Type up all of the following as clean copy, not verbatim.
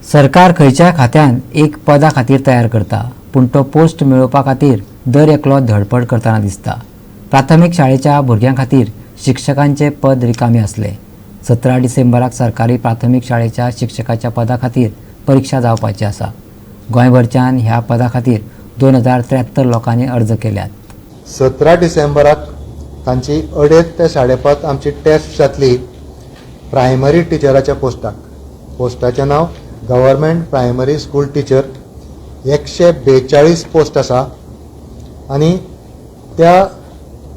सरकार खंयच्या खात्यान एक पदा खातीर तयार करता, पूण तो पोस्ट मेळोवपा खातीर दर एकलो धडपड करतना दिसता। प्राथमीक शाळेच्या भुरग्यां खातीर शिक्षकांचे पद रिकामे आसले। 17 डिसेंबराक सरकारी प्राथमीक शाळेच्या शिक्षकाच्या पदा खातीर परीक्षा जावपाची आसा। गोंयभरच्यान ह्या पदा खातीर 2073 लोकांनी अर्ज केल्यात। 17 डिसेंबराक तांची 2.5 ते 5.5 आमची टेस्ट जातली प्रायमरी टिचराच्या पोस्टाचें नांव government primary school teacher. 142 post आसा आनी त्या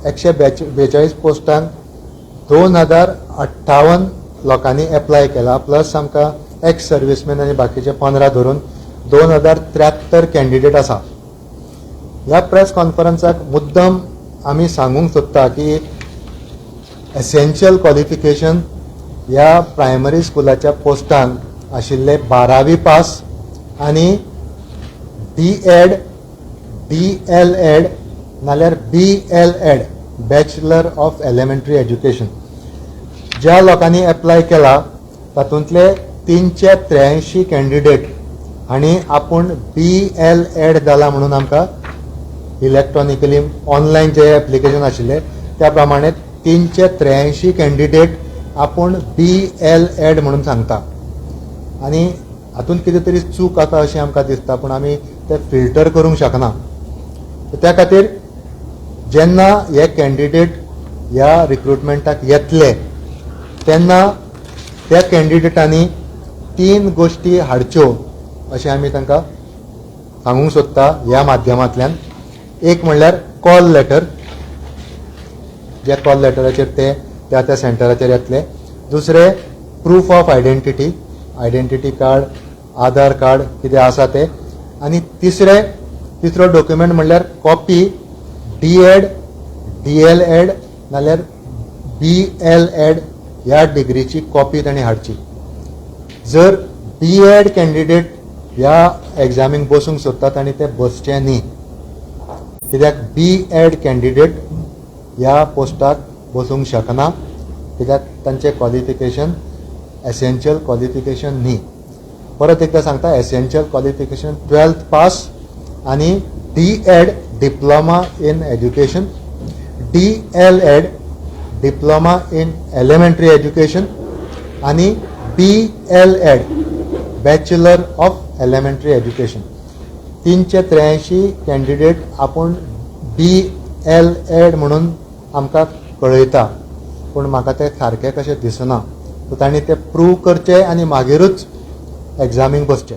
142 पोस्टांक 2058 लोकांनी एप्लाय केला, प्लस आमकां एक्स सर्विसमॅन आनी बाकीचे 15 धरून 2073 कॅन्डिडेट आसा। ह्या प्रेस कॉन्फरन्साक मुद्दम आमी सांगूंक सोदता की एसेन्शियल क्वॉलिफिकेशन ह्या प्रायमरी स्कुलाच्या पोस्टांक आशिल्ले 12वी पास आनी B.Ed, D.L.Ed नाल्यार B.L.Ed bachelor of elementary education. ज्या लोकांनी एप्लाय केला तातूंतले 383 कॅन्डिडेट आनी आपूण B.L.Ed जाला म्हणून आमकां इलेक्ट्रॉनिकली ऑनलायन जे एप्लिकेशन आशिल्ले त्या प्रमाणे 383 कॅन्डिडेट आपूण B.L.Ed म्हणून सांगता आनी हातूंत कितें तरी चूक आसा अशें आमकां दिसता, पूण आमी ते फिल्टर करूंक शकना। त्या खातीर जेन्ना हे कॅन्डिडेट ह्या रिक्रुटमेंटाक येतले तेन्ना त्या कॅन्डिडेटांनी 3 गोश्टी हाडच्यो अशें आमी तांकां सांगूंक सोदता ह्या माध्यमांतल्यान। एक म्हणल्यार कॉल लेटर, जे कॉल लेटराचेर ते त्या सेंटराचेर येतले। दुसरे proof of identity card, Aadhaar card कितें आसा ते। आनी तिसरो डॉक्युमेंट म्हणल्यार कॉपी D.Ed, D.L.Ed नाल्यार B.L.Ed ह्या डिग्रीची कॉपी तांणी हाडची। जर B.Ed कॅन्डिडेट ह्या एग्जामीक बसूंक सोदतात आनी ते बसचे न्ही, कित्याक B.Ed कॅन्डिडेट ह्या पोस्टाक बसूंक शकना, कित्याक तांचें क्वॉलिफिकेशन एसेन्शियल क्वॉलिफिकेशन न्ही। परत एकदा सांगता, एसेन्शियल क्वॉलिफिकेशन 12th पास आनी D.Ed diploma in education, D.L.Ed diploma in elementary education आनी B.L.Ed bachelor of elementary education. 383 candidate आपूण B.L.Ed म्हणून आमकां कळयता, पूण म्हाका तें सारकें कशें दिसना। सो तांणी तें प्रूव करचें आनी मागीरूच एग्जामीक बसचें।